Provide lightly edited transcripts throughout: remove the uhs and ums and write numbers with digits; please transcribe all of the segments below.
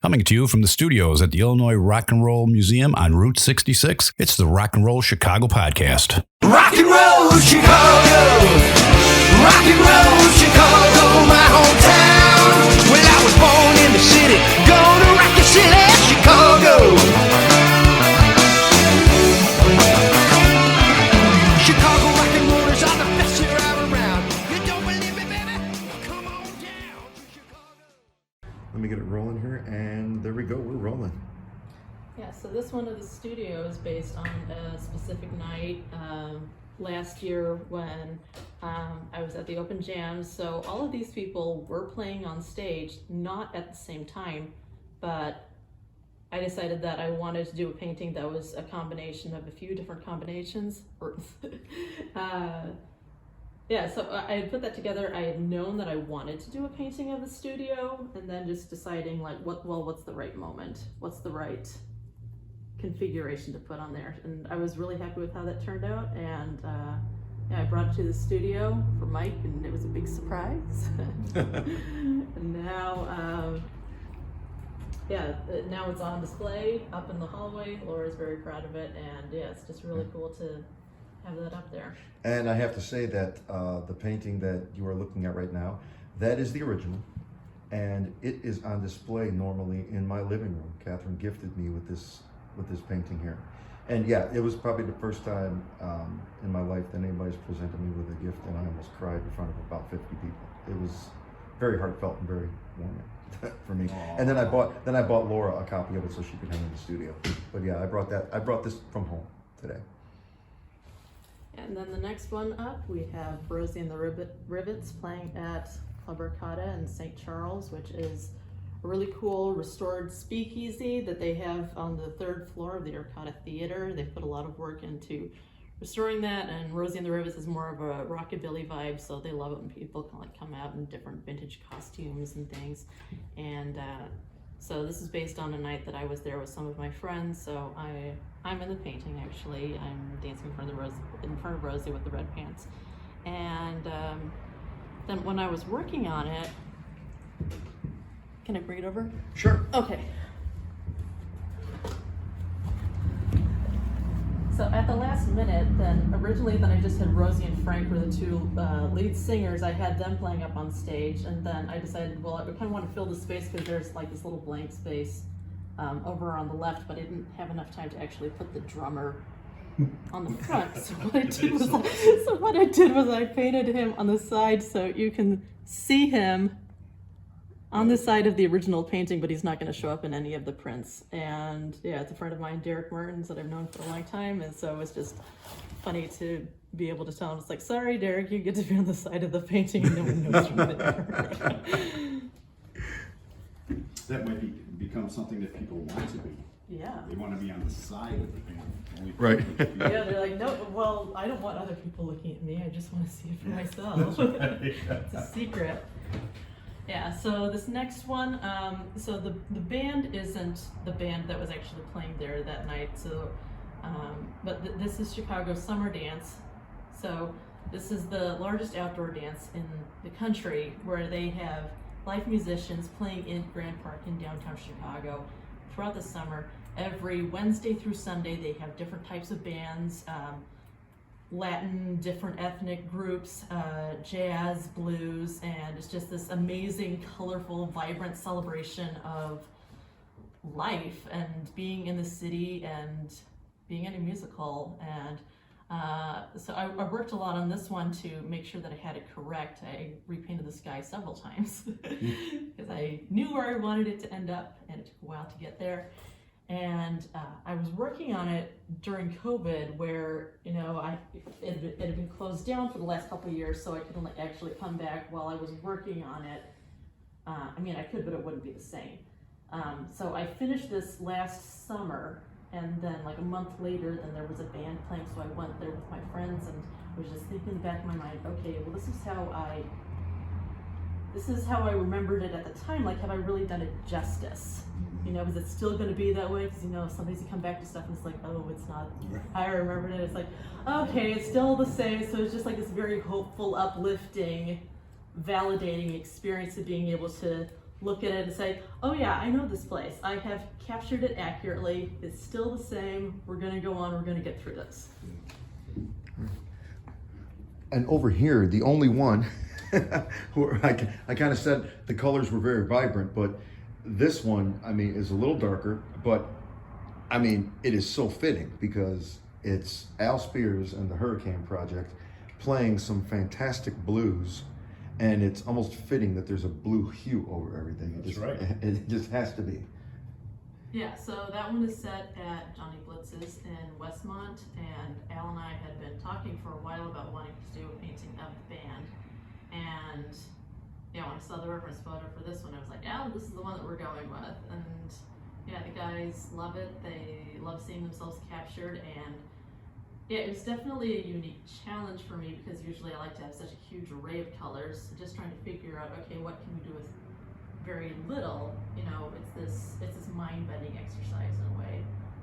Coming to you from the studios at the Illinois Rock and Roll Museum on Route 66, it's the Rock and Roll Chicago podcast. Rock and roll Chicago, rock and roll Chicago, my hometown. Well, I was born in the city, gonna rock the city, Chicago. Chicago rock and rollers are the best here around. You don't believe me, baby? Come on down to Chicago. Let me get it rolling here, and there we go, we're rolling. Yeah, so this one of the studio is based on a specific night last year when I was at the Open Jams. So all of these people were playing on stage, not at the same time, but I decided that I wanted to do a painting that was a combination of a few different combinations. Yeah, so I had put that together. I had known that I wanted to do a painting of the studio, and then just deciding like, what's the right moment? What's the right configuration to put on there? And I was really happy with how that turned out, and yeah, I brought it to the studio for Mike, and it was a big surprise. And now, yeah, now it's on display up in the hallway. Laura's very proud of it, and yeah, it's just really cool to have that up there. And I have to say that the painting that you are looking at right now, that is the original, and it is on display normally in my living room. Kathryn gifted me with this painting here. And yeah, it was probably the first time in my life that anybody's presented me with a gift, and I almost cried in front of about 50 people. It was very heartfelt and very warming for me. Aww. And then I bought Laura a copy of it so she could hang in the studio. But yeah, I brought this from home today. And then the next one up, we have Rosie and the Rivets playing at Club Arcata in St. Charles, which is a really cool restored speakeasy that they have on the third floor of the Arcata Theater. They put a lot of work into restoring that, and Rosie and the Rivets is more of a rockabilly vibe, so they love it when people can like come out in different vintage costumes and things. And so this is based on a night that I was there with some of my friends. So I'm in the painting actually. I'm dancing in front of Rosie with the red pants. And then when I was working on it, can I bring it over? Sure. Okay. So at the last minute, originally I just had Rosie and Frank were the two lead singers. I had them playing up on stage, and then I decided, well, I kind of want to fill the space because there's like this little blank space over on the left, but I didn't have enough time to actually put the drummer on the front. So what I did was I painted him on the side so you can see him on the side of the original painting, but he's not going to show up in any of the prints. And yeah, it's a friend of mine, Derek Mertens, that I've known for a long time, and so it's just funny to be able to tell him, it's like, sorry, Derek, you get to be on the side of the painting and no one knows you're there. That might become something that people want to be. Yeah. They want to be on the side of the band. Right. Yeah, they're like, no, well, I don't want other people looking at me. I just want to see it for myself. It's a secret. Yeah, so this next one, so the band isn't the band that was actually playing there that night, so, but this is Chicago Summer Dance. So this is the largest outdoor dance in the country, where they have live musicians playing in Grand Park in downtown Chicago throughout the summer. Every Wednesday through Sunday they have different types of bands, Latin, different ethnic groups, jazz, blues, and it's just this amazing, colorful, vibrant celebration of life and being in the city and being in a musical. And so I worked a lot on this one to make sure that I had it correct. I repainted the sky several times because I knew where I wanted it to end up, and it took a while to get there. And I was working on it during COVID, where, you know, it had been closed down for the last couple of years, so I couldn't actually come back while I was working on it. I mean, I could, but it wouldn't be the same. So I finished this last summer, and then like a month later, then there was a band playing, so I went there with my friends and was just thinking in the back of my mind, okay, well, this is how I remembered it at the time. Like, have I really done it justice? You know, is it still going to be that way? Because, you know, sometimes you come back to stuff and it's like, oh, it's not how I remembered it. It's like, okay, it's still the same. So it's just like this very hopeful, uplifting, validating experience of being able to look at it and say, oh yeah, I know this place. I have captured it accurately. It's still the same. We're gonna go on, we're gonna get through this. And over here, the only one, who I kind of said the colors were very vibrant, but this one, I mean, is a little darker, but I mean, it is so fitting because it's Al Spears and the Hurricane Project playing some fantastic blues, and it's almost fitting that there's a blue hue over everything. That's right. It just has to be. Yeah, so that one is set at Johnny Blitz's in Westmont, and Al and I had been talking for a while about wanting to do a painting of the band. And yeah, when I saw the reference photo for this one, I was like, Al, this is the one that we're going with. And yeah, the guys love it. They love seeing themselves captured, and yeah, it was definitely a unique challenge for me because usually I like to have such a huge array of colors. Just trying to figure out, okay, what can we do with very little? You know, it's this mind-bending exercise in a way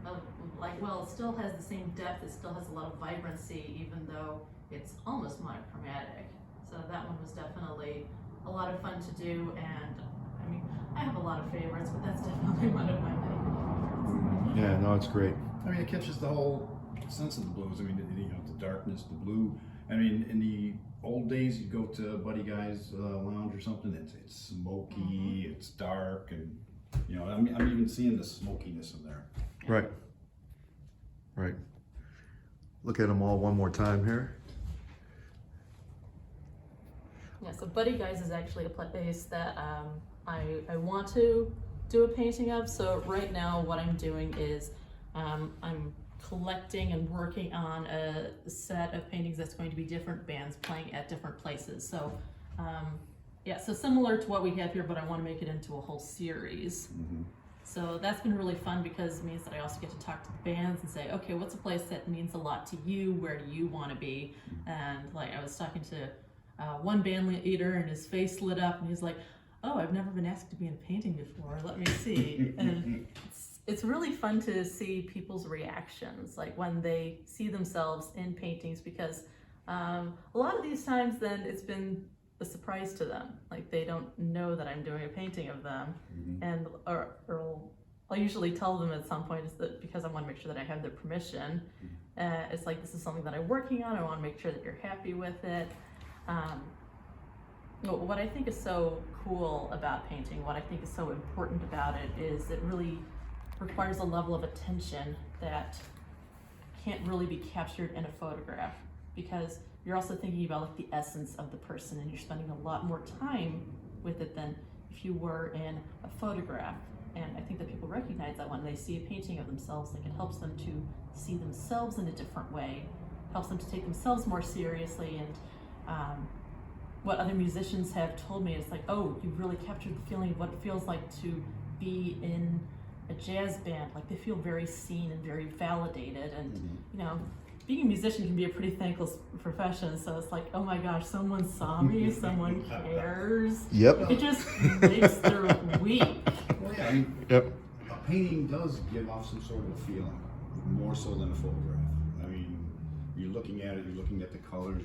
of like, well, it still has the same depth. It still has a lot of vibrancy, even though it's almost monochromatic. So that one was definitely a lot of fun to do, and I mean, I have a lot of favorites, but that's definitely one of my many favorites. Yeah, no, it's great. I mean, it catches the whole sense of the blues. I mean, you know, the darkness, the blue. I mean, in the old days, you go to Buddy Guy's lounge or something. It's smoky, it's dark, and you know, I'm even seeing the smokiness in there. Right. Right. Look at them all one more time here. Yeah, so Buddy Guys is actually a place that I want to do a painting of. So right now what I'm doing is I'm collecting and working on a set of paintings that's going to be different bands playing at different places. So yeah, so similar to what we have here, but I want to make it into a whole series. So that's been really fun because it means that I also get to talk to the bands and say, okay, what's a place that means a lot to you? Where do you want to be? And like I was talking to one band leader, and his face lit up, and he's like, "Oh, I've never been asked to be in a painting before. Let me see." And it's really fun to see people's reactions, like when they see themselves in paintings, because a lot of these times, then it's been a surprise to them. Like they don't know that I'm doing a painting of them, and or I'll usually tell them at some point is that because I want to make sure that I have their permission. It's like, this is something that I'm working on. I want to make sure that you're happy with it. What I think is so cool about painting, what I think is so important about it, is it really requires a level of attention that can't really be captured in a photograph, because you're also thinking about like the essence of the person, and you're spending a lot more time with it than if you were in a photograph. And I think that people recognize that when they see a painting of themselves, like it helps them to see themselves in a different way, helps them to take themselves more seriously. And what other musicians have told me is like, oh, you've really captured the feeling of what it feels like to be in a jazz band. Like they feel very seen and very validated. And you know, being a musician can be a pretty thankless profession. So it's like, oh my gosh, someone saw me, someone cares. Yep. It just makes their week. Well, yeah, I mean, Yep. a painting does give off some sort of a feeling, more so than a photograph. I mean, you're looking at it, you're looking at the colors,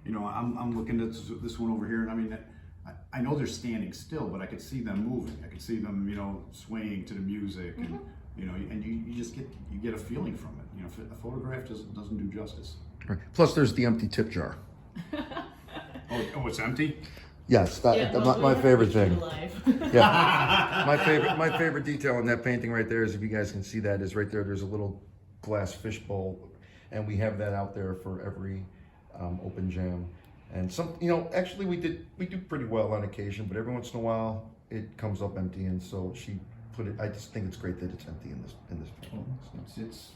you know, I'm looking at this one over here, and I mean, I know they're standing still, but I could see them moving. I could see them, you know, swaying to the music, and you know, and you just get a feeling from it. You know, a photograph doesn't do justice. Right. Plus, there's the empty tip jar. Oh, it's empty? Yes, that, Yeah, well, my we favorite have to thing. keep it alive. Yeah, my favorite detail in that painting right there is, if you guys can see that, is right there. There's a little glass fishbowl, and we have that out there for every open jam. And some, you know, actually we do pretty well on occasion, but every once in a while it comes up empty, and so she put it. I just think it's great that it's empty in this painting. It's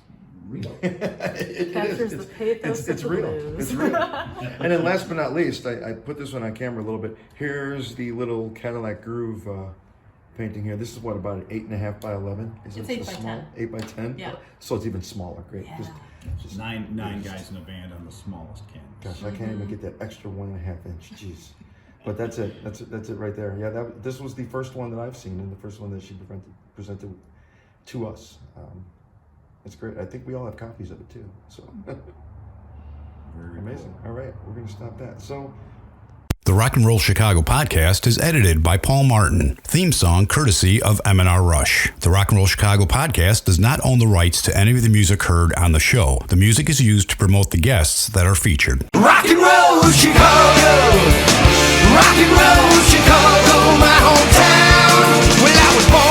real. It Captures is. the pathos It's of the real. blues. It's real. And then last but not least, I put this one on camera a little bit. Here's the little Cadillac Groove painting here. This is what, about an 8.5 by 11? Is It's it 8 by 10. 8 by 10? Yeah. So it's even smaller. Great. Yeah. Just, Nine guys in a band on the smallest canvas. gosh, I can't even get that extra 1.5 inch. Jeez. But that's it. That's it right there. Yeah, this was the first one that I've seen, and the first one that she presented to us. It's great. I think we all have copies of it too. So Very amazing. cool. All right, we're gonna stop that. So The Rock and Roll Chicago podcast is edited by Paul Martin. Theme song courtesy of M&R Rush. The Rock and Roll Chicago podcast does not own the rights to any of the music heard on the show. The music is used to promote the guests that are featured. Rock and roll Chicago, rock and roll Chicago, my hometown. Well, I was born